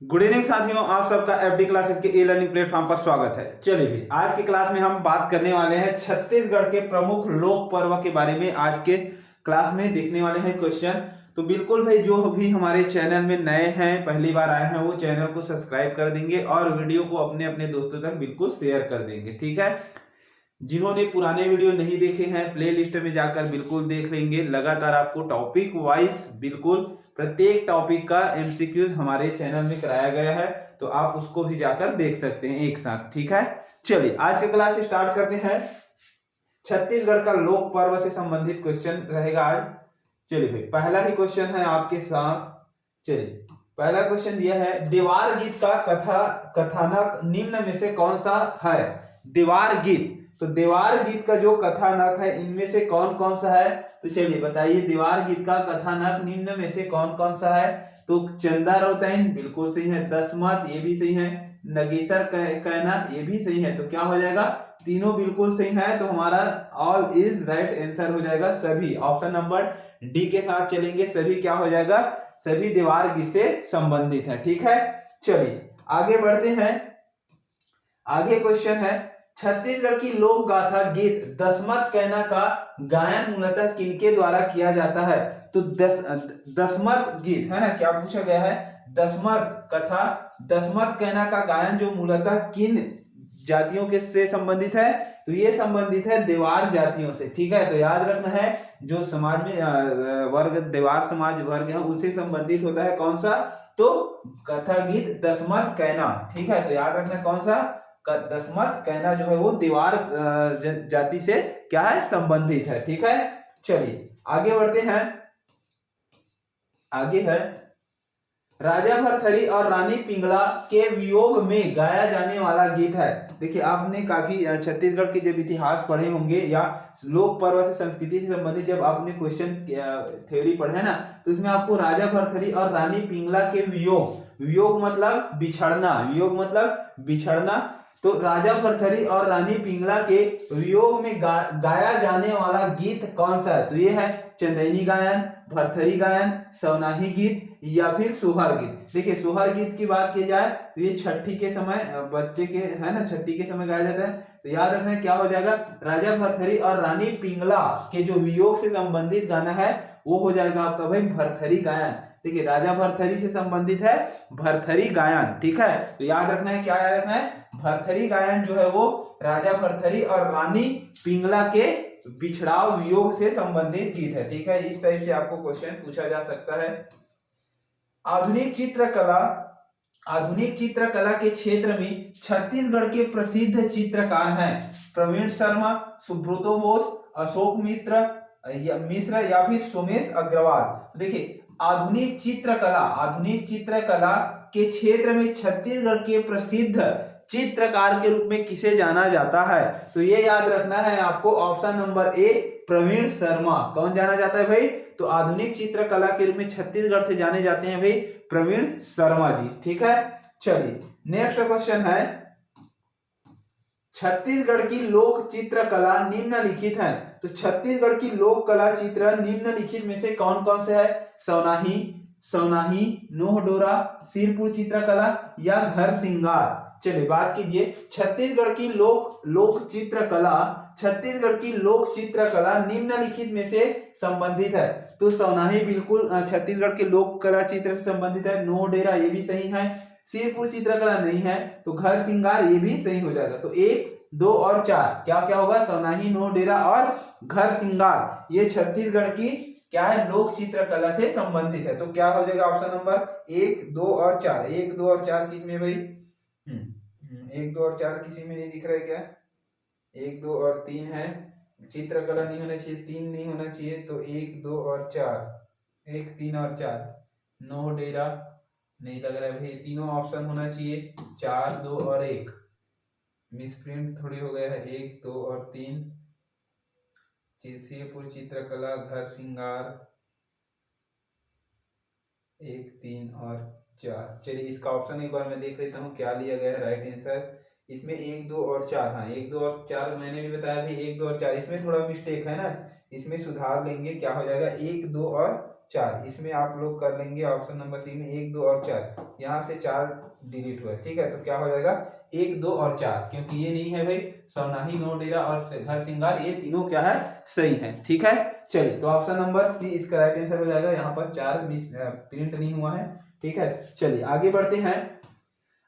Good evening साथियों, आप सबका एफडी क्लासेस के ई लर्निंग प्लेटफॉर्म पर स्वागत है। चलिए भी आज की क्लास में हम बात करने वाले हैं छत्तीसगढ़ के प्रमुख लोक पर्व के बारे में। आज के क्लास में देखने वाले हैं क्वेश्चन। तो बिल्कुल भाई, जो भी हमारे चैनल में नए हैं, पहली बार आए हैं, वो चैनल को सब्सक्राइब कर देंगे और वीडियो को अपने अपने दोस्तों तक बिल्कुल शेयर कर देंगे, ठीक है। जिन्होंने पुराने वीडियो नहीं देखे हैं, प्लेलिस्ट में जाकर बिल्कुल देख लेंगे। लगातार आपको टॉपिक वाइज बिल्कुल प्रत्येक टॉपिक का एमसीक्यूज हमारे चैनल में कराया गया है, तो आप उसको भी जाकर देख सकते हैं एक साथ, ठीक है। चलिए आज के क्लास स्टार्ट करते हैं। छत्तीसगढ़ का लोक पर्व से संबंधित क्वेश्चन रहेगा आज। चलिए भाई, पहला ही क्वेश्चन है आपके साथ। चलिए, पहला क्वेश्चन दिया है, दीवार गीत का कथानक निम्न में से कौन सा है। दीवार गीत, तो दीवार गीत का जो कथानक है इनमें से कौन कौन सा है। तो चलिए बताइए, दीवार गीत का कथानक निम्न में से कौन कौन सा है। तो चंदा रौतैन बिल्कुल सही है, दसमत ये भी सही है, नगेसर कहना ये भी सही है। तो क्या हो जाएगा, तीनों बिल्कुल सही है, तो हमारा ऑल इज राइट आंसर हो जाएगा सभी। ऑप्शन नंबर डी के साथ चलेंगे, सभी क्या हो जाएगा, सभी दीवार गीत से संबंधित है, ठीक है। चलिए आगे बढ़ते हैं। आगे क्वेश्चन है, छत्तीसगढ़ की लोक गाथा गीत दसमत कहना का गायन मूलतः किनके द्वारा किया जाता है। तो दसमत गीत है ना, क्या पूछा गया है, दसमत कथा, दसमत कहना का गायन जो मूलतः किन जातियों के से संबंधित है। तो ये संबंधित है देवार जातियों से, ठीक है। तो याद रखना है, जो समाज में वर्ग देवार समाज वर्ग है उनसे संबंधित होता है कौन सा, तो कथा गीत दसमत कहना, ठीक है। तो याद रखना कौन सा, दसमत कहना जो है वो दीवार जाति से क्या है, संबंधित है, ठीक है। चलिए आगे बढ़ते हैं। आगे है, राजा भरथरी और रानी पिंगला के वियोग में गाया जाने वाला गीत है। देखिए, आपने काफी छत्तीसगढ़ के जब इतिहास पढ़े होंगे या लोक पर्व से संस्कृति से संबंधित जब आपने क्वेश्चन थ्योरी पढ़े ना, तो इसमें आपको राजा भरथरी और रानी पिंगला के वियोग, वियोग मतलब बिछड़ना, वियोग मतलब बिछड़ना, तो राजा भरथरी और रानी पिंगला के वियोग में गाया जाने वाला गीत कौन सा है। तो ये है चंदैनी गायन, भरथरी गायन, सवनाही गीत या फिर सोहर गीत। देखिए, सोहर गीत की बात की जाए तो ये छठी के समय बच्चे के है ना, छठी के समय गाया जाता है। तो याद रखना क्या हो जाएगा, राजा भरथरी और रानी पिंगला के जो वियोग से संबंधित गाना है वो हो जाएगा आपका भाई भरथरी गायन। देखिए, राजा भरथरी से संबंधित है भरथरी गायन, ठीक है। तो याद रखना है, क्या याद रखना है, भरथरी गायन जो है वो राजा भरथरी और रानी पिंगला के बिछड़ाव वियोग से संबंधित गीत है, ठीक है। इस टाइप से आपको क्वेश्चन पूछा जा सकता है। आधुनिक चित्रकला, आधुनिक चित्रकला के क्षेत्र में छत्तीसगढ़ के प्रसिद्ध चित्रकार हैं प्रवीण शर्मा, सुब्रतो बोस, अशोक मिश्र या फिर सोमेश अग्रवाल। तो देखिए, आधुनिक चित्रकला, आधुनिक चित्रकला के क्षेत्र में छत्तीसगढ़ के प्रसिद्ध चित्रकार के रूप में किसे जाना जाता है। तो ये याद रखना है आपको, option number A Praveen Sharma. कौन जाना जाता है भाई, तो आधुनिक चित्रकला के रूप में छत्तीसगढ़ से जाने जाते हैं भाई प्रवीण शर्मा जी, ठीक है। चलिए नेक्स्ट क्वेश्चन है, छत्तीसगढ़ की लोक चित्रकला निम्नलिखित है। तो छत्तीसगढ़ की लोक कला चित्र निम्नलिखित में से कौन कौन से है, सवनाही, सवनाही, नोह डोरा, सिरपुर चित्रकला या घर सिंगार। चलिए बात कीजिए, छत्तीसगढ़ की लोक चित्रकला, छत्तीसगढ़ की लोक चित्रकला निम्नलिखित में से संबंधित है। तो सवनाही बिल्कुल छत्तीसगढ़ के लोक कला चित्र से संबंधित है, नोह डेरा ये भी सही है, सिरपुर चित्रकला नहीं है, तो घर सिंगार ये भी सही हो जाएगा। तो 1, 2 और 4 क्या क्या होगा, सवनाही, नोह डेरा और घर सिंगार, ये छत्तीसगढ़ की क्या है, लोक चित्रकला से संबंधित है। तो क्या हो जाएगा, ऑप्शन नंबर 1, 2 और 4। 1, 2 और 4 किस में भाई, 1, 2 और 4 किसी में नहीं दिख रहा है क्या, 1, 2 और 3 है, चित्रकला नहीं होना चाहिए, 3 नहीं होना चाहिए, तो 1, 2 और 4, 1, 3 और 4, नोह डेरा नहीं लग रहा है भाई, तीनों ऑप्शन होना चाहिए, 4, 2 और 1, मिसप्रिंट थोड़ी हो गया है, 1, 2 और 3, सिरपुर चित्रकला, घर सिंगार, 1, 3 और 4। चलिए इसका ऑप्शन एक बार मैं देख लेता हूँ क्या लिया गया है राइट आंसर। इसमें 1, 2 और 4, हाँ 1, 2 और 4 मैंने भी बताया भी 1, 2 और 4, इसमें थोड़ा मिस्टेक है ना, इसमें सुधार लेंगे, क्या हो जाएगा 1, 2 और 4, इसमें आप लोग कर लेंगे ऑप्शन नंबर सी में 1 2 और 4, यहाँ से 4 डिलीट हुआ, ठीक है। तो क्या हो जाएगा 1 2 और 4, क्योंकि ये नहीं है भाई सवनाही नो डेरा और घर श्रृंगार, ये तीनों क्या है सही है, ठीक है। चलिए तो ऑप्शन नंबर सी इसका राइट आंसर हो जाएगा। यहाँ पर 4 प्रिंट नहीं हुआ है, ठीक है। चलिए आगे बढ़ते हैं।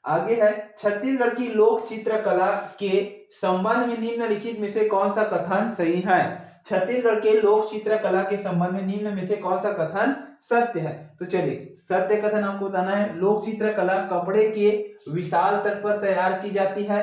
आगे है छत्तीसगढ़ की लोक चित्रकला के संबंध में निम्नलिखित में से कौन सा कथन सही है। छत्तीसगढ़ के लोक चित्रकला के संबंध में निम्न में से कौन सा कथन सत्य है। तो चलिए सत्य कथन हमको बताना है। लोक चित्रकला कपड़े के विशाल तट पर तैयार की जाती है।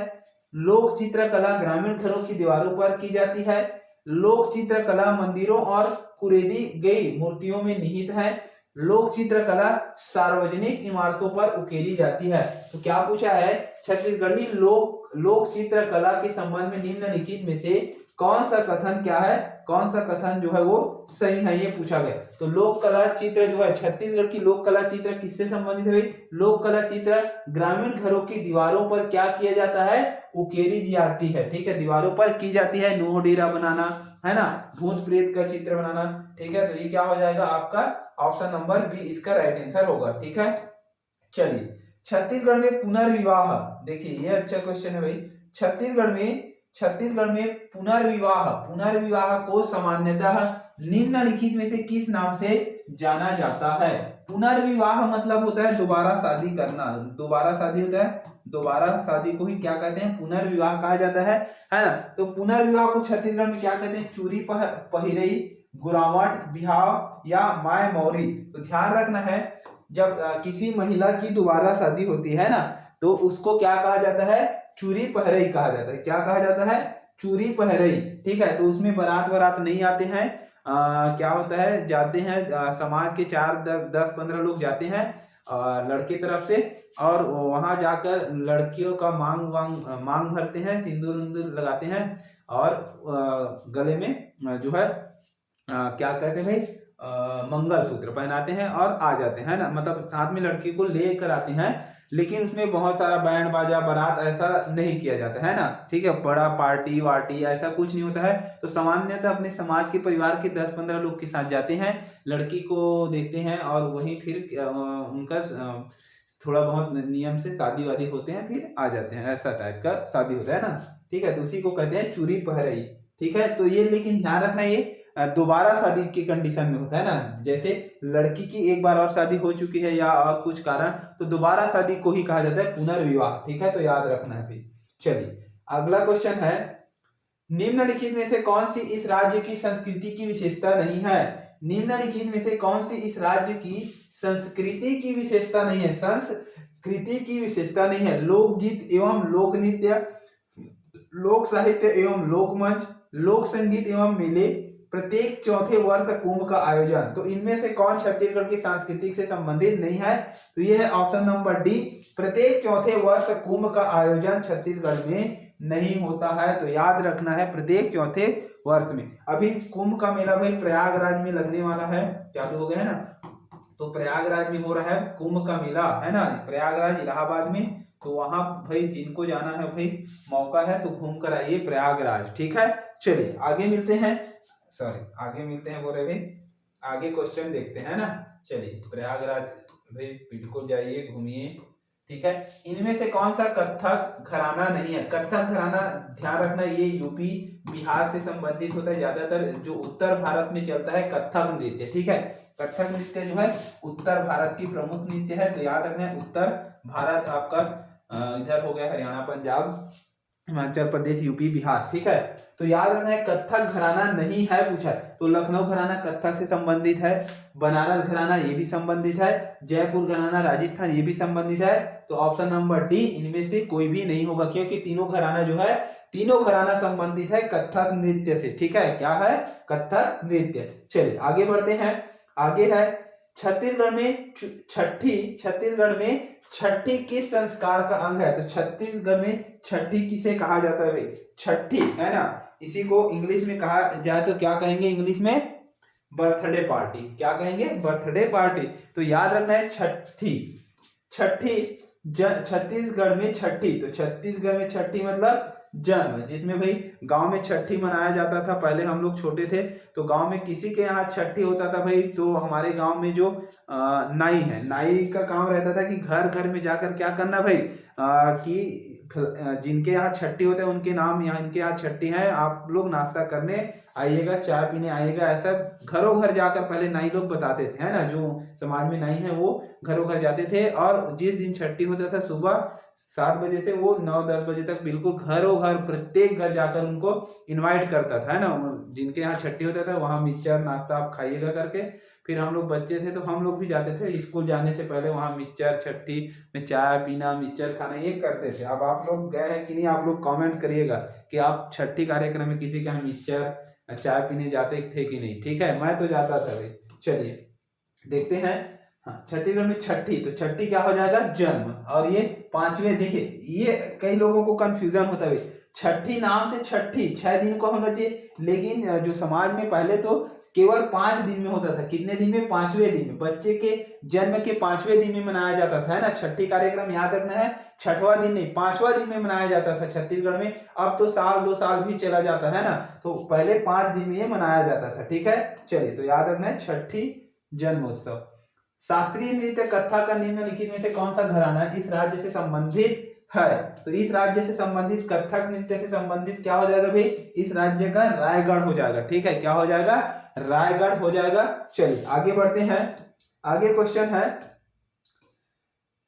लोक चित्रकला ग्रामीण घरों की दीवारों पर की जाती है। लोक चित्रकला मंदिरों और कुरेदी गई मूर्तियों में निहित है। लोक चित्रकला सार्वजनिक इमारतों पर उकेरी जाती है। तो क्या पूछा है, छत्तीसगढ़ी लोक चित्रकला के संबंध में निम्नलिखित में से कौन सा कथन क्या है, कौन सा कथन जो है वो सही है, ये पूछा गया। तो लोक कला चित्र जो है, छत्तीसगढ़ की लोक कला चित्र किससे संबंधित है। लोक कला चित्र ग्रामीण घरों की दीवारों पर क्या किया जाता है, उकेरी जाती है, ठीक है, दीवारों पर की जाती है। नूह डेरा बनाना है ना, भूत प्रेत का चित्र बनाना, ठीक है। तो ये क्या हो जाएगा आपका ऑप्शन नंबर बी इसका राइट आंसर होगा, ठीक है। चलिए छत्तीसगढ़ में पुनर्विवाह, देखिए ये अच्छा क्वेश्चन है भाई। छत्तीसगढ़ में पुनर्विवाह को सामान्यतः निम्नलिखित में से किस नाम से जाना जाता है। पुनर्विवाह मतलब होता है दोबारा शादी करना, दोबारा शादी होता है, दोबारा शादी को ही क्या कहते हैं, पुनर्विवाह कहा जाता है ना। तो पुनर्विवाह को छत्तीसगढ़ में क्या कहते हैं, चूरी पहिरई, गुरावट, बिहाव या माय मौरी। तो ध्यान रखना है, जब किसी महिला की दोबारा शादी होती है ना, तो उसको क्या कहा जाता है, चूरी पहरई कहा जाता है। क्या कहा जाता है, चूरी पहरई, ठीक है। तो उसमें बारात नहीं आते हैं, क्या होता है, जाते हैं समाज के 4 10 15 लोग जाते हैं लड़के तरफ से, और वहां जाकर लड़कियों का मांग भरते हैं, सिंदूर उंदूर लगाते हैं, और गले में जो है क्या कहते हैं भाई, मंगलसूत्र पहनाते हैं और आ जाते हैं ना, मतलब साथ में लड़की को लेकर आते हैं। लेकिन उसमें बहुत सारा बैंड बाजा बारात ऐसा नहीं किया जाता है ना, ठीक है, बड़ा पार्टी वार्टी ऐसा कुछ नहीं होता है। तो सामान्यतः अपने समाज के परिवार के 10-15 लोग के साथ जाते हैं, लड़की को देखते हैं, और वहीं फिर उनका थोड़ा बहुत नियम से शादी वादी होते हैं, फिर आ जाते हैं, ऐसा टाइप का शादी होता है ना, ठीक है। तो उसी को कहते हैं चूरी पहरई, ठीक है। तो ये लेकिन ध्यान रखना, ये दोबारा शादी की कंडीशन में होता है ना, जैसे लड़की की एक बार और शादी हो चुकी है या और कुछ कारण, तो दोबारा शादी को ही कहा जाता है पुनर्विवाह, ठीक है। तो याद रखना है फिर। चलिए अगला क्वेश्चन है, निम्नलिखित में से कौन सी इस राज्य की संस्कृति की विशेषता नहीं है। निम्नलिखित में से कौन सी इस राज्य की संस्कृति की विशेषता नहीं है, संस्कृति की विशेषता नहीं है। लोकगीत एवं लोक नृत्य, लोक साहित्य एवं लोकमंच, लोक संगीत एवं मेले, प्रत्येक चौथे वर्ष कुंभ का आयोजन। तो इनमें से कौन छत्तीसगढ़ की संस्कृति से संबंधित नहीं है। तो ये है ऑप्शन नंबर डी, प्रत्येक चौथे वर्ष कुंभ का आयोजन छत्तीसगढ़ में नहीं होता है। तो याद रखना है प्रत्येक चौथे वर्ष में। अभी कुंभ का मेला भाई प्रयागराज में लगने वाला है, चालू हो गया है ना, तो प्रयागराज में हो रहा है कुंभ का मेला, है ना, प्रयागराज इलाहाबाद में। तो वहां भाई जिनको जाना है भाई मौका है तो घूम कर आइए प्रयागराज, ठीक है। चलिए आगे मिलते हैं, बोल रहे भाई, आगे क्वेश्चन देखते हैं ना। चलिए प्रयागराज भाई बिल्कुल जाइए, घूमिए, ठीक है। इनमें से कौन सा कथक घराना नहीं है। कथक घराना ध्यान रखना, ये यूपी बिहार से संबंधित होता है, ज्यादातर जो उत्तर भारत में चलता है कथक नृत्य, ठीक है। कथक नृत्य जो है उत्तर भारत की प्रमुख नृत्य है। तो याद रखना है उत्तर भारत आपका इधर हो गया हरियाणा, पंजाब, हिमाचल प्रदेश, यूपी, बिहार, ठीक है। तो याद रखना है कथक घराना नहीं है पूछा। तो लखनऊ घराना कथक से संबंधित है, बनारस घराना ये भी संबंधित है, जयपुर घराना राजस्थान ये भी संबंधित है। तो ऑप्शन नंबर डी इनमें से कोई भी नहीं होगा, क्योंकि तीनों घराना जो है, तीनों घराना संबंधित है कथक नृत्य से, ठीक है। क्या है, कथक नृत्य। चलिए आगे बढ़ते हैं। आगे है छत्तीसगढ़ में छठी किस संस्कार का अंग है। तो छत्तीसगढ़ में छठी किसे कहा जाता है भाई, छठी, है ना। इसी को इंग्लिश में कहा जाए तो क्या कहेंगे इंग्लिश में, बर्थडे पार्टी। क्या कहेंगे, बर्थडे पार्टी। तो याद रखना है छत्तीसगढ़ में छठी। तो छत्तीसगढ़ में छठी मतलब जन्म, जिसमें भाई गांव में छठी मनाया जाता था। पहले हम लोग छोटे थे तो गांव में किसी के यहाँ छठी होता था भाई, तो हमारे गांव में जो नाई है, नाई का काम रहता था कि घर घर में जाकर क्या करना भाई, कि जिनके यहाँ छठी होता है उनके नाम, यहाँ इनके यहाँ छठी है, आप लोग नाश्ता करने आइएगा, चाय पीने आइएगा, ऐसा घरों घर जाकर पहले नाई लोग बताते थे, है ना। जो समाज में नाई है वो घरों घर जाते थे, और जिस दिन छठी होता था सुबह 7 बजे से वो 9-10 बजे तक बिल्कुल घरों घर, प्रत्येक घर जाकर उनको इनवाइट करता था, है ना। जिनके यहाँ छठी होता था वहाँ मिक्सचर नाश्ता आप खाइएगा करके। फिर हम लोग बच्चे थे तो हम लोग भी जाते थे, स्कूल जाने से पहले वहाँ मिक्सचर, छठी में चाय पीना, मिक्सचर खाना, ये करते थे। अब आप लोग गए हैं कि नहीं, आप लोग कमेंट करिएगा कि आप छठी कार्यक्रम में किसी के यहाँ मिक्सचर चाय पीने जाते थे कि नहीं। ठीक है, मैं तो जाता था भाई। चलिए देखते हैं। हाँ, छत्तीसगढ़ में छठी, तो छठी क्या हो जाएगा, जन्म। और ये पांचवें, देखिए ये कई लोगों को कंफ्यूजन होता है, छठी नाम से छठी 6 दिन को होना चाहिए, लेकिन जो समाज में पहले तो केवल 5 दिन में होता था। कितने दिन में, 5वें दिन में, बच्चे के जन्म के 5वें दिन में मनाया जाता था, है ना। छठी कार्यक्रम याद रखना है, 6वां दिन नहीं 5वां दिन में मनाया जाता था छत्तीसगढ़ में। अब तो साल 2 साल भी चला जाता है ना, तो पहले 5 दिन में ये मनाया जाता था। ठीक है, चलिए तो याद रखना है छठी जन्मोत्सव। शास्त्रीय नृत्य कथक का निम्नलिखित में से कौन सा घराना इस राज्य से संबंधित है। तो इस राज्य से संबंधित, कथक नृत्य से संबंधित क्या हो जाएगा भाई, इस राज्य का रायगढ़ हो जाएगा। ठीक है, क्या हो जाएगा, रायगढ़ हो जाएगा। चलिए आगे बढ़ते हैं। आगे क्वेश्चन है,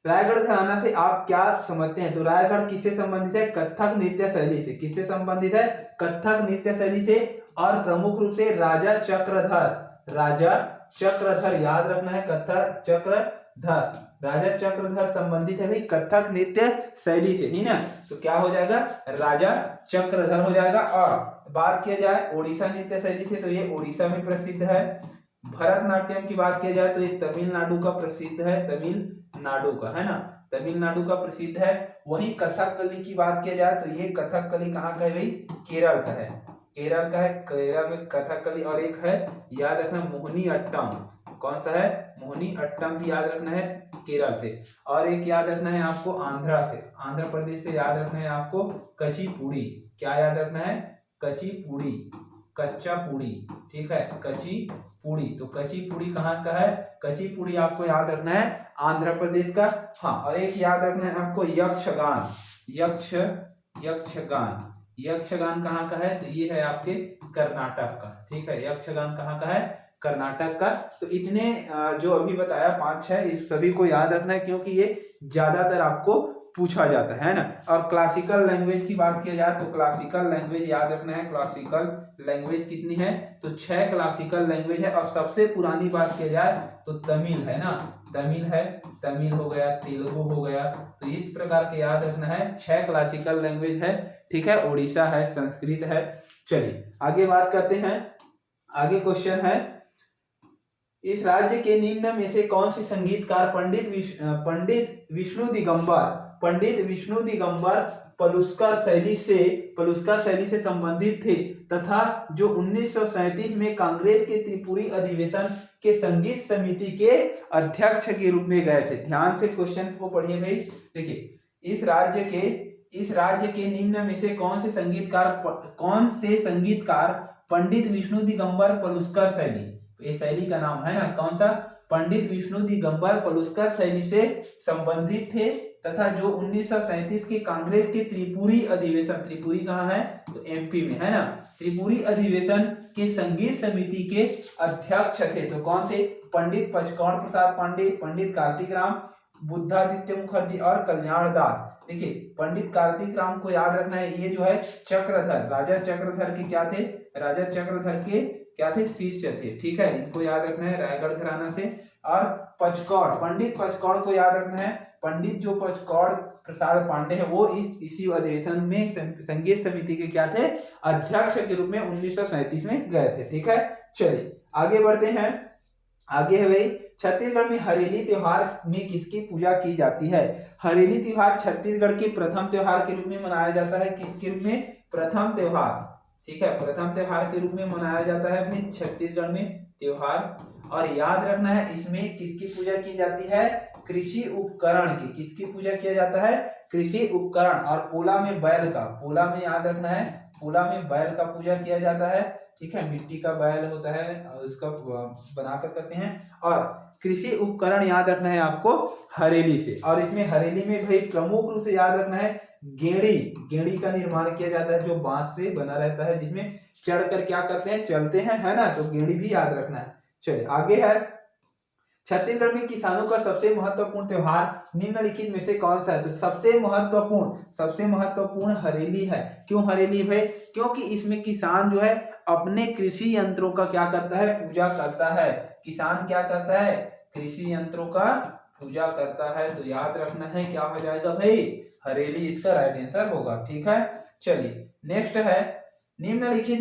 रायगढ़ घराना से आप क्या समझते हैं। तो रायगढ़ किससे संबंधित है, कथक नृत्य शैली से। किससे संबंधित है, कथक नृत्य शैली से, और प्रमुख रूप से राजा चक्रधर, राजा चक्रधर याद रखना है, कथक चक्रधर, राजा चक्रधर संबंधित है भाई कथक नृत्य शैली से, ही ना। तो क्या हो जाएगा, राजा चक्रधर हो जाएगा। और बात किया जाए उड़ीसा नृत्य शैली से, तो ये उड़ीसा में प्रसिद्ध है। भरतनाट्यम की बात किया जाए तो ये तमिलनाडु का प्रसिद्ध है, तमिलनाडु का, है ना, तमिलनाडु का प्रसिद्ध है। वहीं कथकली की बात किया जाए तो ये कथकली कहाँ का है भाई, केरल का है, केरल का है, केरल में कथकली। और एक है याद रखना मोहिनी अट्टम, कौन सा है, मोहिनी अट्टम भी याद रखना है, केरल से। और एक याद रखना है आपको आंध्रा से, आंध्र प्रदेश से याद रखना है आपको कचिपुड़ी, क्या याद रखना है, कचिपुड़ी, कच्चा पूड़ी। ठीक है, कचिपुड़ी, तो कचिपुड़ी कहाँ का है, कचिपुड़ी आपको याद रखना है आंध्र प्रदेश का। हाँ, और एक याद रखना है आपको यक्षगान, यक्षगान, यक्षगान कहाँ का है, तो ये है आपके कर्नाटक का। ठीक है, यक्षगान कहाँ का है, कर्नाटक का। तो इतने जो अभी बताया 5-6, इस सभी को याद रखना है क्योंकि ये ज्यादातर आपको पूछा जाता है ना। और क्लासिकल लैंग्वेज की बात किया जाए तो क्लासिकल लैंग्वेज याद रखना है, क्लासिकल लैंग्वेज कितनी है, तो 6 क्लासिकल लैंग्वेज है। और सबसे पुरानी बात किया जाए तो तमिल है ना, तमिल है, तमिल हो गया, तेलुगु हो गया। तो इस प्रकार के याद रखना है, 6 क्लासिकल लैंग्वेज है। ठीक है, उड़ीसा है, संस्कृत है। चलिए आगे बात करते हैं। आगे क्वेश्चन है, इस राज्य के निम्न में से कौन सी संगीतकार पंडित विष्णु दिगंबर पलुस्कर शैली से संबंधित थे, तथा जो 1937 में कांग्रेस के त्रिपुरी अधिवेशन के संगीत समिति के अध्यक्ष के रूप में गए थे। ध्यान से क्वेश्चन को पढ़िए भाई। देखिए, इस राज्य के निम्न में से कौन से संगीतकार पंडित विष्णु दिगंबर पलुस्कर शैली, ये शैली का नाम है ना, कौन सा, पंडित विष्णु दिगंबर पलुस्कर शैली से संबंधित थे, तथा जो 1937 के कांग्रेस के त्रिपुरी अधिवेशन, त्रिपुरी कहाँ है, तो एमपी में, है ना, त्रिपुरी अधिवेशन के संगीत समिति के अध्यक्ष थे। तो कौन थे, पंडित पचकौड़ प्रसाद पांडे, पंडित कार्तिक राम, बुद्धादित्य मुखर्जी और कल्याण दास। देखिए, पंडित कार्तिक राम को याद रखना है, ये जो है चक्रधर, राजा चक्रधर के क्या थे, राजा चक्रधर के क्या थे, शिष्य थे। ठीक है, इनको याद रखना है, रायगढ़ घराना से। और पचकौड़, पंडित पचकौड़ को याद रखना है, पंडित जो पचकौड़ प्रसाद पांडे हैं वो इसी अधिवेशन में संगीत समिति के क्या थे, अध्यक्ष के रूप में 1937 में गए थे। ठीक है, चलिए आगे बढ़ते हैं। आगे है भाई, छत्तीसगढ़ में हरेली त्योहार में किसकी पूजा की जाती है। हरेली त्योहार छत्तीसगढ़ के प्रथम त्योहार के रूप में मनाया जाता है। किसके रूप में, प्रथम त्योहार। ठीक है, प्रथम त्योहार के रूप में मनाया जाता है भाई छत्तीसगढ़ में त्योहार। और याद रखना है इसमें किसकी पूजा की जाती है, कृषि उपकरण की। किसकी पूजा किया जाता है, कृषि उपकरण। और पोला में बैल का, पोला में याद रखना है, पोला में बैल का पूजा किया जाता है, ठीक है, मिट्टी का बैल होता है और उसका बनाकर करते हैं। और कृषि उपकरण याद रखना है आपको हरेली से। और इसमें हरेली में भाई प्रमुख रूप से याद रखना है गेड़ी, गेड़ी का निर्माण किया जाता है जो बांस से बना रहता है, जिसमें चढ़कर क्या करते हैं, चलते हैं, है ना, तो गेड़ी भी याद रखना है। चलिए आगे है, छत्तीसगढ़ में किसानों का सबसे महत्वपूर्ण त्योहार निम्नलिखित में से कौन सा है। तो सबसे महत्वपूर्ण हरेली है। क्यों हरेली भाई, क्योंकि इसमें किसान जो है अपने कृषि यंत्रों का क्या करता है, पूजा करता है। किसान क्या करता है, कृषि यंत्रों का पूजा करता है। तो याद रखना है क्या हो जाएगा भाई, हरेली इसका राइट आंसर होगा, ठीक है। चलिए नेक्स्ट है, निम्नलिखित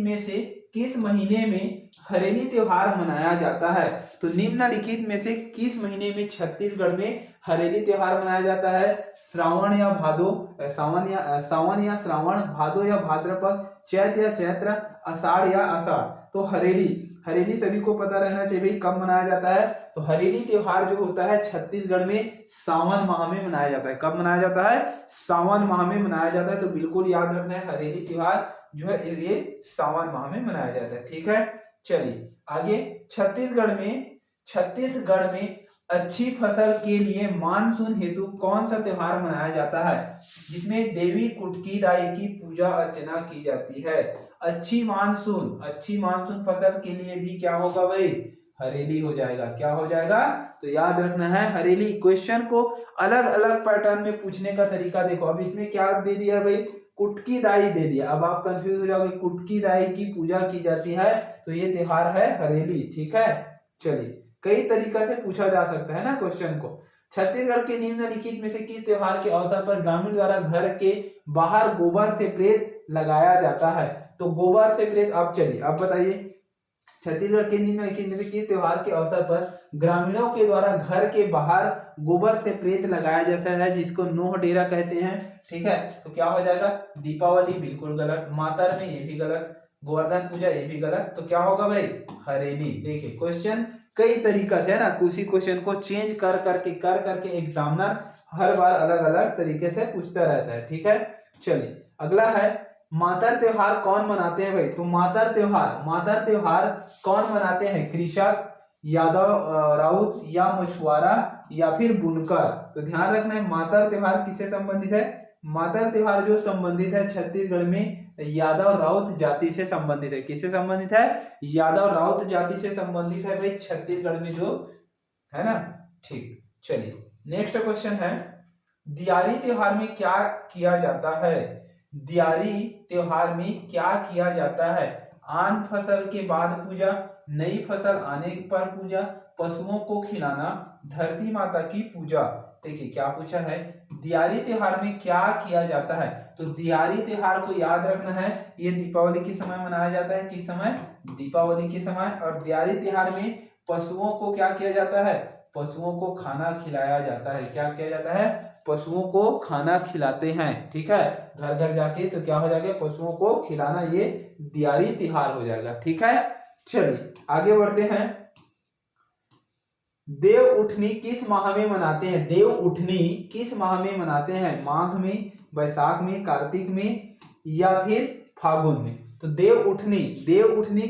में से किस महीने में हरेली त्योहार मनाया जाता है। तो निम्नलिखित में से किस महीने में छत्तीसगढ़ में हरेली त्योहार मनाया जाता है। श्रावण या भादो, सावन या श्रावण, भादो या भाद्रपद, चैत या चैत्र, आषाढ़ या आषाढ़। तो हरेली सभी को पता रहना चाहिए भाई कब मनाया जाता है। तो हरेली त्योहार जो होता है छत्तीसगढ़ में सावन माह में मनाया जाता है। कब मनाया जाता है, सावन माह में मनाया जाता है। तो बिल्कुल याद रखना है हरेली त्योहार जो है ये सावन माह में मनाया जाता है, ठीक है। चलिए आगे, छत्तीसगढ़ में अच्छी फसल के लिए मानसून हेतु कौन सा त्योहार मनाया जाता है, जिसमें देवी कुटकी दाई की पूजा अर्चना की जाती है। अच्छी मानसून फसल के लिए भी क्या होगा भाई, हरेली हो जाएगा। क्या हो जाएगा, तो याद रखना है हरेली। क्वेश्चन को अलग अलग पैटर्न में पूछने का तरीका देखो। अब इसमें क्या दे दिया भाई, कुटकी दाई दे दिया। अब आप कंफ्यूज हो जाओगे, कुटकी दाई की पूजा की जाती है तो ये त्योहार है हरेली, ठीक है। चलिए कई तरीका से पूछा जा सकता है ना क्वेश्चन को। छत्तीसगढ़ के निम्नलिखित में से किस त्योहार के अवसर पर ग्रामीण द्वारा घर के बाहर गोबर से प्रेत लगाया जाता है। तो गोबर से प्रेत, अब चलिए अब बताइए, छत्तीसगढ़ के निम्नलिखित में से किस त्योहार के अवसर पर ग्रामीणों के द्वारा घर के बाहर गोबर से प्रेत लगाया जाता है, जिसको नोह डेरा कहते हैं, ठीक है। तो क्या हो जाएगा, दीपावली बिल्कुल गलत, मातर में ये भी गलत, गोवर्धन पूजा ये भी गलत। तो क्या होगा भाई, हरेली। देखिए क्वेश्चन कई तरीका से है ना, उसी क्वेश्चन को चेंज कर करके एग्जामिनर हर बार अलग अलग तरीके से पूछता रहता है, ठीक है। चलिए अगला है, मातर त्योहार कौन मनाते हैं भाई। तो मातर त्योहार कौन मनाते हैं, कृषक, यादव, राउत या मछुआरा या फिर बुनकर। तो ध्यान रखना है मातर त्योहार किससे संबंधित है, मातर त्योहार जो संबंधित है छत्तीसगढ़ में यादव राउत जाति से संबंधित है। किससे संबंधित है, यादव राउत जाति से संबंधित है भाई छत्तीसगढ़ में जो है ना, ठीक। चलिए नेक्स्ट क्वेश्चन है, दियारी त्योहार में क्या किया जाता है। दियारी त्योहार में क्या किया जाता है, आन फसल के बाद पूजा, नई फसल आने पर पूजा, पशुओं को खिलाना, धरती माता की पूजा। देखिए क्या पूछा है, दियारी त्योहार में क्या किया जाता है। तो दियारी त्योहार को याद रखना है, ये दीपावली के समय मनाया जाता है। किस समय, दीपावली के समय। और दियारी त्योहार में पशुओं को क्या किया जाता है, पशुओं को खाना खिलाया जाता है। क्या किया जाता है, पशुओं को खाना खिलाते हैं, ठीक है, घर घर जाके। तो क्या हो जाएगा, पशुओं को खिलाना, ये दियारी त्योहार हो जाएगा, ठीक है। चलिए आगे बढ़ते हैं, देव उठनी किस माह में मनाते हैं। देव उठनी किस माह में मनाते हैं, माघ में, वैशाख में, कार्तिक में या फिर फागुन में। तो देव उठनी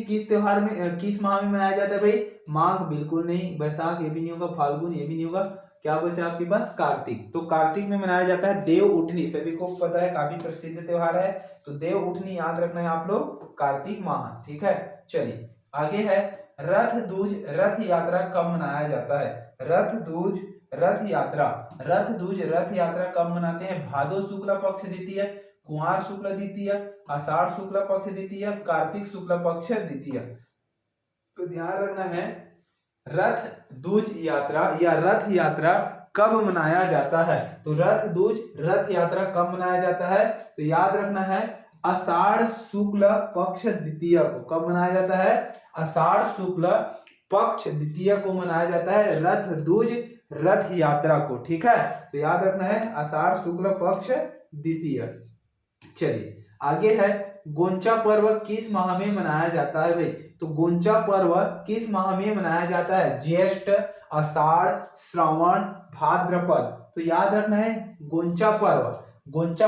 किस त्योहार में, किस माह में मनाया जाता है भाई, माघ बिल्कुल नहीं, वैशाख ये भी नहीं होगा, फाल्गुन ये भी नहीं होगा, क्या बचा आपके पास, कार्तिक। तो कार्तिक में मनाया जाता है देव उठनी, सभी को पता है, काफी प्रसिद्ध त्योहार है। तो देव उठनी याद रखना है आप लोग, कार्तिक माह, ठीक है। चलिए आगे है, रथ यात्रा कब मनाया जाता है। रथ दूज रथ यात्रा कब मनाते हैं, भादो शुक्ल पक्ष द्वितीय, कुंवार शुक्ल द्वितीय, आषाढ़ शुक्ल पक्ष द्वितीय, कार्तिक शुक्ल पक्ष द्वितीय। तो ध्यान रखना है, रथ दूज यात्रा या रथ यात्रा कब मनाया जाता है। तो रथ यात्रा कब मनाया जाता है, तो याद रखना है आषाढ़ शुक्ल पक्ष द्वितीय को। कब मनाया जाता है, आषाढ़ शुक्ल पक्ष द्वितीय को मनाया जाता है रथ दूज रथ यात्रा को, ठीक है। तो याद रखना है आषाढ़ शुक्ल पक्ष द्वितीय। चलिए आगे है, गोंचा पर्व किस माह में मनाया जाता है भाई। तो गोंचा पर्व किस माह में मनाया जाता है? ज्येष्ठ, आषाढ़, श्रावण, भाद्रपद। तो याद रखना है गोंचा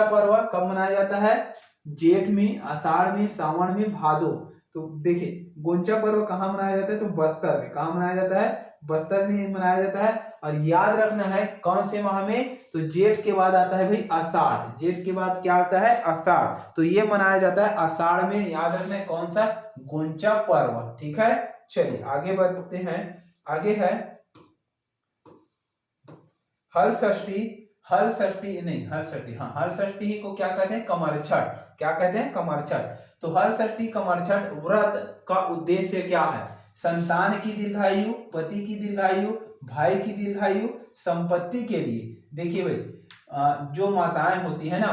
पर्व कब मनाया जाता है? जेठ में, आषाढ़ में, सावन में, भादो। तो देखिए गोंचा पर्व कहाँ मनाया जाता है? तो बस्तर में। कहाँ मनाया जाता है? बस्तर में मनाया जाता है। और याद रखना है कौन से माह में? तो जेठ के बाद आता है भाई आषाढ़। जेठ के बाद क्या आता है? आषाढ़। तो ये मनाया जाता है आषाढ़ में। याद रखना है कौन सा? गोंचा पर्व। ठीक है, चलिए आगे बढ़ते हैं। आगे है हल षष्ठी को क्या कहते हैं? कमरछठ। क्या कहते हैं? कमरछठ। तो हल षष्ठी कमरछठ व्रत का उद्देश्य क्या है? संतान की दीर्घायु, पति की दीर्घायु, भाई की दीर्घायु, संपत्ति के लिए। देखिए भाई जो माताएं होती है ना,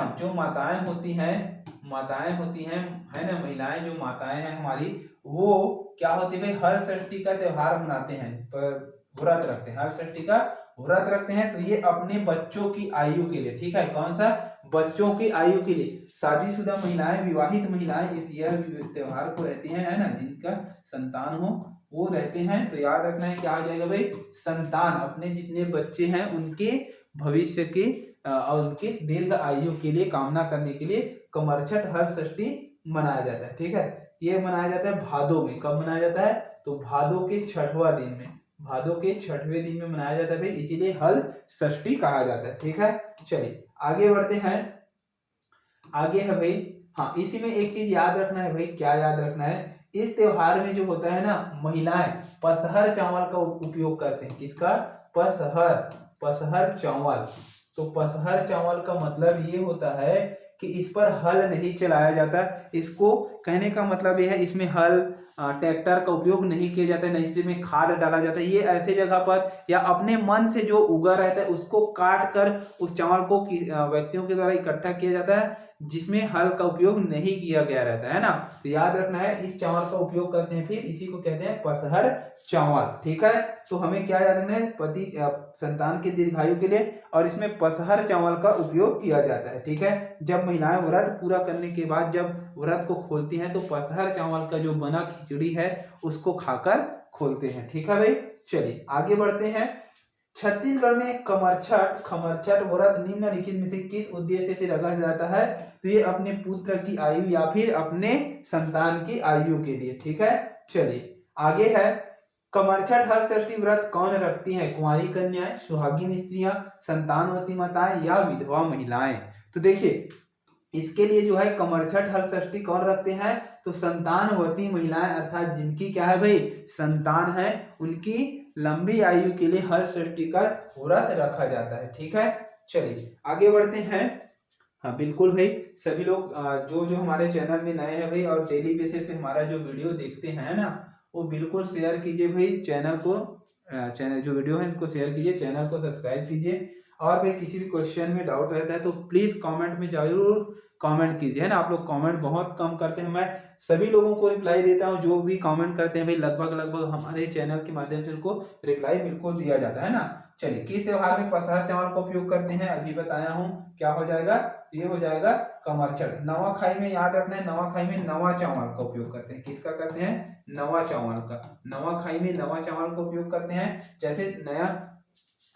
है ना, महिलाएं जो माताएं हैं हमारी, वो क्या होती है? हल षष्ठी का त्योहार मनाते हैं, व्रत रखते हैं, हल षष्ठी का व्रत रखते हैं। तो ये अपने बच्चों की आयु के लिए, ठीक है, कौन सा? बच्चों की आयु के लिए। शादीशुदा महिलाएं, विवाहित महिलाएं इस यह त्योहार को रहती हैं, है ना, जिनका संतान हो वो रहते हैं। तो याद रखना है क्या आ जाएगा भाई? संतान, अपने जितने बच्चे हैं उनके भविष्य के और उनके दीर्घ आयु के लिए कामना करने के लिए कमरछठ हल षष्ठी मनाया जाता है। ठीक है, ये मनाया जाता है भादो में। कब मनाया जाता है? तो भादो के छठवां दिन में, भादो के छठवें दिन में मनाया जाता है भाई, इसीलिए हल षष्ठी कहा जाता है। ठीक है, चलिए आगे बढ़ते हैं। आगे है भाई, हाँ इसी में एक चीज याद रखना है भाई। क्या याद रखना है? इस त्योहार में जो होता है ना, महिलाएं पसहर चावल का उपयोग करते हैं। किसका? पसहर चावल। तो पसहर चावल का मतलब ये होता है कि इस पर हल नहीं चलाया जाता। इसको कहने का मतलब यह है, इसमें हल ट्रैक्टर का उपयोग नहीं किया जाता है, नहीं इसमें खाद डाला जाता है। ये ऐसे जगह पर या अपने मन से जो उगा रहता है उसको काट कर उस चावल को व्यक्तियों के द्वारा इकट्ठा किया जाता है, जिसमें हल का उपयोग नहीं किया गया रहता है ना। तो याद रखना है इस चावल का उपयोग करते हैं, फिर इसी को कहते हैं पसहर चावल। ठीक है, तो हमें क्या याद रखना है? पति संतान के दीर्घायु के लिए, और इसमें पसहर चावल का उपयोग किया जाता है। ठीक है, जब महिलाएं व्रत पूरा करने के बाद जब व्रत को खोलती हैं तो पसहर चावल का जो बना खिचड़ी है उसको खाकर खोलते हैं। ठीक है भाई, चलिए आगे बढ़ते हैं। छत्तीसगढ़ में खमरछठ व्रत निम्नलिखित में से किस उद्देश्य से रखा जाता है? तो ये अपने पुत्र की आयु या फिर अपने संतान की आयु के लिए। ठीक है, चलिए आगे है। कमरछठ हल षष्ठी व्रत कौन रखती हैं? कुंवारी कन्याएं, सुहागिन स्त्रियां, संतानवती माताएं या विधवा महिलाएं। तो देखिए इसके लिए जो है कमरछठ हल षष्ठी कौन रखते हैं? तो संतानवती महिलाएं, अर्थात जिनकी क्या है भाई? संतान है, उनकी लंबी आयु के लिए हल षष्ठी का व्रत रखा जाता है। ठीक है, चलिए आगे बढ़ते हैं। हाँ बिल्कुल भाई, सभी लोग जो जो हमारे चैनल में नए हैं भाई और डेली बेसिस पे हमारा जो वीडियो देखते हैं ना, वो बिल्कुल शेयर कीजिए भाई चैनल को। चैनल जो वीडियो है इनको शेयर कीजिए, चैनल को सब्सक्राइब कीजिए। और भाई किसी भी क्वेश्चन में डाउट रहता है तो प्लीज कमेंट में जरूर कमेंट कीजिए, है ना। आप लोग कमेंट बहुत कम करते हैं, मैं सभी लोगों को रिप्लाई देता हूँ जो भी कमेंट करते हैं भाई। लगभग हमारे चैनल के माध्यम से उनको रिप्लाई बिल्कुल दिया जाता है ना। चलिए किस त्योहार में पसहर चावल का उपयोग करते हैं? अभी बताया हूँ, क्या हो जाएगा? ये हो जाएगा कमरछठ। नवाखाई में याद रखना है, नवाखाई में नवा चावल का उपयोग करते हैं। किसका करते हैं? नवा चावल का। नवाखाई में नवा चावल का उपयोग करते हैं, जैसे नया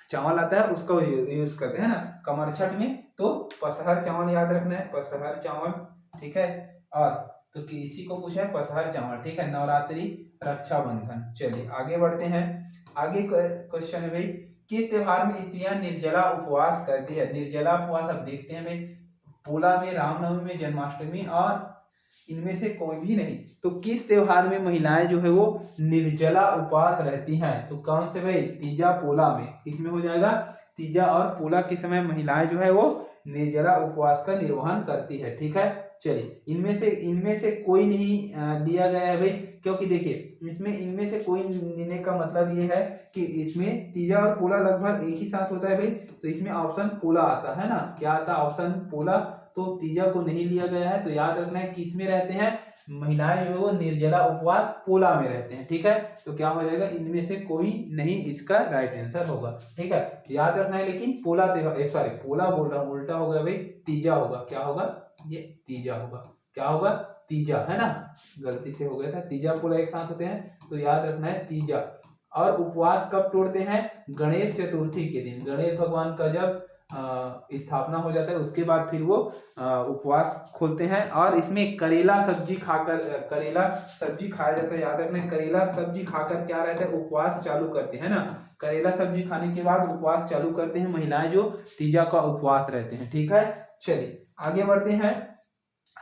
चावल आता है उसका यूज करते हैं ना। कमरछठ में तो पसहर चावल याद रखना है, पसहर चावल। ठीक है, और तो किसी को पूछा है पसहर चावल। ठीक है, नवरात्रि, रक्षाबंधन। चलिए आगे बढ़ते हैं। आगे क्वेश्चन है भाई, किस त्योहार में स्त्रियां निर्जला उपवास करती है? निर्जला उपवास अब देखते हैं भाई, पोला में, रामनवमी में, जन्माष्टमी, और इनमें से कोई भी नहीं। तो किस त्योहार में महिलाएं जो है वो निर्जला उपवास रहती हैं? तो कौन से भाई? तीजा, पोला में। इसमें हो जाएगा तीजा और पोला के समय महिलाएं जो है वो निर्जला उपवास का निर्वहन करती है। ठीक है, चलिए इनमें से कोई नहीं लिया गया है भाई, क्योंकि देखिए इसमें इनमें से कोई लेने का मतलब ये है कि इसमें तीजा और पोला लगभग एक ही साथ होता है भाई। तो इसमें ऑप्शन पोला आता है ना। क्या आता है? ऑप्शन पोला। तो तीजा को नहीं लिया गया है। तो याद रखना है किस में रहते हैं महिलाएं जो है वो? निर्जला उपवास पोला में रहते हैं। ठीक है, तो क्या हो जाएगा? इनमें से कोई नहीं इसका राइट आंसर होगा। ठीक है, याद रखना है। लेकिन पोला सॉरी पोला बोल रहा हूँ, उल्टा हो गया भाई, तीजा होगा। क्या होगा? ये तीजा होगा। क्या होगा? तीजा, है ना, गलती से हो गया था, तीजा पोला एक साथ होते हैं, तो याद रखना है तीजा। और उपवास कब तोड़ते हैं? गणेश चतुर्थी के दिन, गणेश भगवान का जब स्थापना हो जाता है उसके बाद फिर वो उपवास खोलते हैं। और इसमें करेला सब्जी खाकर, करेला सब्जी खाया जाता है, याद रखना, करेला सब्जी खाकर क्या रहता है, उपवास चालू करते हैं ना, करेला सब्जी खाने के बाद उपवास चालू करते हैं महिलाएं जो तीजा का उपवास रहते हैं। ठीक है, चलिए आगे बढ़ते हैं।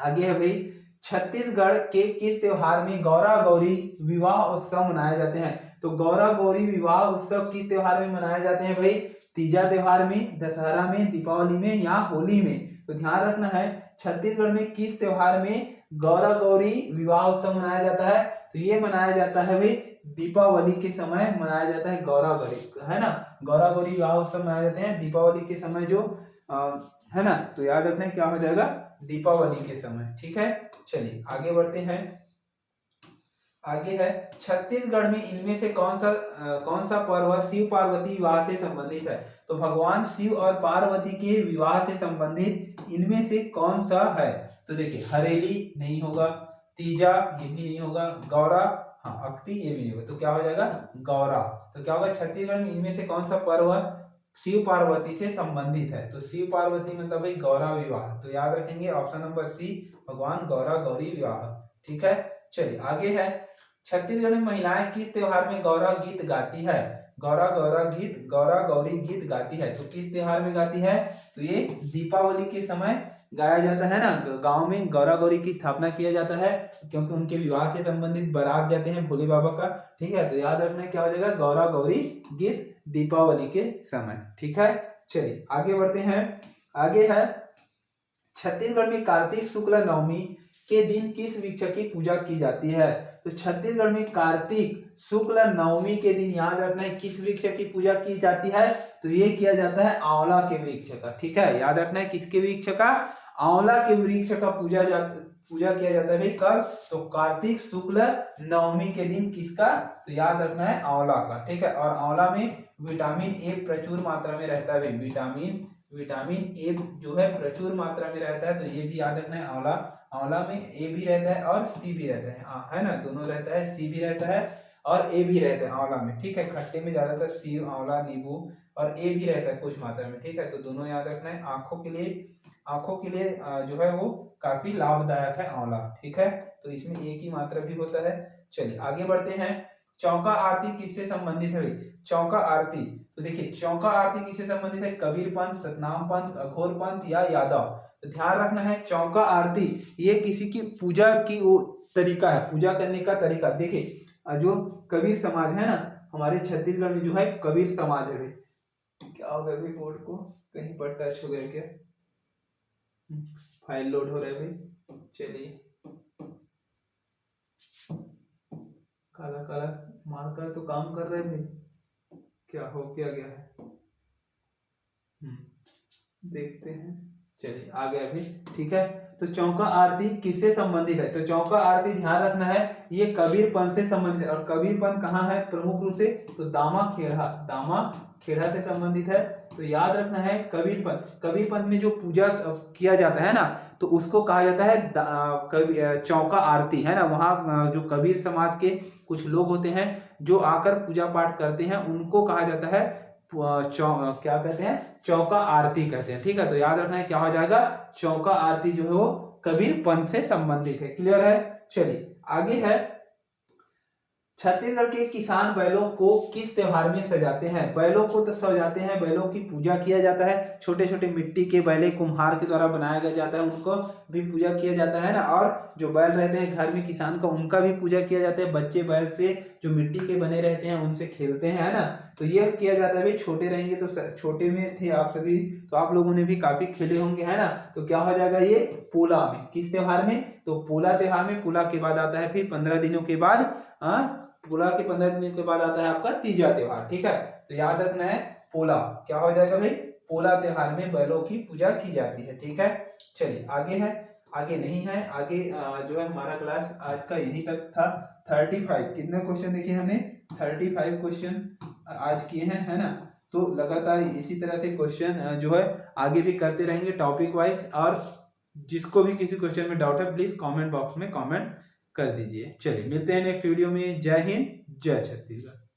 आगे है भाई, छत्तीसगढ़ के किस त्योहार में गौरा गौरी विवाह उत्सव मनाए जाते हैं? तो गौरा गौरी विवाह उत्सव किस त्योहार में मनाए जाते हैं भाई? तीजा त्योहार में, दशहरा में, दीपावली में या होली में? तो ध्यान रखना है, छत्तीसगढ़ में किस त्योहार में गौरा गौरी विवाह उत्सव मनाया जाता है? तो ये मनाया जाता है भाई दीपावली के समय मनाया जाता है गौरा गौरी, है ना, गौरा गौरी विवाह उत्सव मनाए जाते हैं दीपावली के समय जो है ना, तो याद रखना है क्या हो जाएगा, दीपावली के समय। ठीक है, चलिए आगे बढ़ते हैं। आगे है, छत्तीसगढ़ में इनमें से कौन सा पर्व शिव पार्वती विवाह से संबंधित है? तो भगवान शिव और पार्वती के विवाह से संबंधित इनमें से कौन सा है? तो देखिए, हरेली नहीं होगा, तीजा ये भी नहीं होगा, गौरा, हाँ अक्ति ये भी नहीं होगा, तो क्या हो जाएगा, गौरा। तो क्या होगा, छत्तीसगढ़ में इनमें से कौन सा पर्व शिव पार्वती से संबंधित है? तो शिव पार्वती मतलब भाई गौरा विवाह, तो याद रखेंगे ऑप्शन नंबर सी, भगवान गौरा गौरी विवाह। ठीक है, चलिए आगे है, छत्तीसगढ़ में महिलाएं किस त्योहार में गौरा गीत गाती है? गौरा गौरी गीत गाती है, तो किस त्योहार में गाती है? तो ये दीपावली के समय गाया जाता है ना, गांव में गौरा गौरी की स्थापना किया जाता है, क्योंकि उनके विवाह से संबंधित बारात जाते हैं भोले बाबा का। ठीक है, तो याद रखना क्या हो जाएगा, गौरा गौरी गीत दीपावली के समय। ठीक है, चलिए आगे बढ़ते हैं। आगे है, छत्तीसगढ़ में कार्तिक शुक्ल नवमी के दिन किस वृक्ष की पूजा की जाती है? तो छत्तीसगढ़ में कार्तिक शुक्ल नवमी के दिन याद रखना है किस वृक्ष की पूजा की जाती है? तो ये किया जाता है आंवला के वृक्ष का। ठीक है, याद रखना है किसके वृक्ष का? आंवला के वृक्ष का पूजा किया जाता है भाई कब? तो कार्तिक शुक्ल नवमी के दिन। किसका? तो याद रखना है आंवला का। ठीक है, और आंवला में विटामिन ए प्रचुर मात्रा में रहता है भाई, विटामिन ए जो है प्रचुर मात्रा में रहता है, तो ये भी याद रखना है। आंवला में ए भी रहता है और सी भी रहता है ना, दोनों रहता है, सी भी रहता है और ए भी रहता है आंवला में। ठीक है, खट्टे में ज्यादातर सी, आंवला, नींबू, और ए भी रहता है कुछ मात्रा में। ठीक है, तो दोनों याद रखना है। आंखों के लिए जो है वो काफी लाभदायक है आंवला। ठीक है, तो इसमें ए की मात्रा भी होता है। चलिए आगे बढ़ते हैं। चौका आरती किससे संबंधित है भाई? चौका आरती, तो देखिए चौका आरती किससे संबंधित है? कबीर पंथ, सतनाम पंथ, अघोर पंथ या यादव? तो ध्यान रखना है, चौका आरती ये किसी की पूजा की वो तरीका है, पूजा करने का तरीका। देखिए जो कबीर समाज है ना, हमारे छत्तीसगढ़ में जो है कबीर समाज है भाई। क्या हो गया भाई, बोर्ड को कहीं पर टच हो गया क्या? फाइल लोड हो रहा है भाई, चलिए। काला काला मार्कर तो काम कर रहा है भाई, क्या गया है? देखते हैं, चलिए आ गया अभी। ठीक है, तो चौका आरती किससे संबंधित है? तो चौका आरती ध्यान रखना है ये कबीर पंथ से संबंधित है। और कबीर पंथ कहाँ है प्रमुख रूप से? तो दामा खेड़ा से संबंधित है। तो याद रखना है कबीर पंथ में जो पूजा किया जाता है ना, तो उसको कहा जाता है चौका आरती, है ना। वहाँ जो कबीर समाज के कुछ लोग होते हैं जो आकर पूजा पाठ करते हैं, उनको कहा जाता है क्या कहते हैं? चौका आरती कहते हैं। ठीक है, तो याद रखना है क्या हो जाएगा, चौका आरती जो है वो कबीर पंथ से संबंधित है। क्लियर है? चलिए आगे है, छत्तीसगढ़ के किसान बैलों को किस त्योहार में सजाते हैं? बैलों को तो सजाते हैं, बैलों की पूजा किया जाता है, छोटे छोटे मिट्टी के बैले कुम्हार के द्वारा बनाया जाता है, उनको भी पूजा किया जाता है ना। और जो बैल रहते हैं घर में किसान का, उनका भी पूजा किया जाता है। बच्चे बैल से जो मिट्टी के बने रहते हैं उनसे खेलते हैं, है ना। तो ये किया जाता है भाई। छोटे रहेंगे तो छोटे में थे आप सभी, तो आप लोगों ने भी काफी खेले होंगे, है ना। तो क्या हो जाएगा ये पोला में, किस त्योहार में? तो पोला त्योहार में। पोला के बाद आता है फिर 15 दिनों के बाद पोला के 15 दिनों के बाद आता है आपका तीजा त्योहार। ठीक है, तो याद रखना है पोला क्या हो जाएगा भाई, पोला त्योहार में बैलों की पूजा की जाती है। ठीक है, चलिए आगे है, आगे नहीं है, आगे जो है हमारा क्लास आज का यहीं तक था। 35 कितने क्वेश्चन देखे हमने? 35 क्वेश्चन आज किए हैं, है ना। तो लगातार इसी तरह से क्वेश्चन जो है आगे भी करते रहेंगे टॉपिक वाइज। और जिसको भी किसी क्वेश्चन में डाउट है प्लीज कमेंट बॉक्स में कमेंट कर दीजिए। चलिए मिलते हैं नेक्स्ट वीडियो में। जय हिंद, जय छत्तीसगढ़।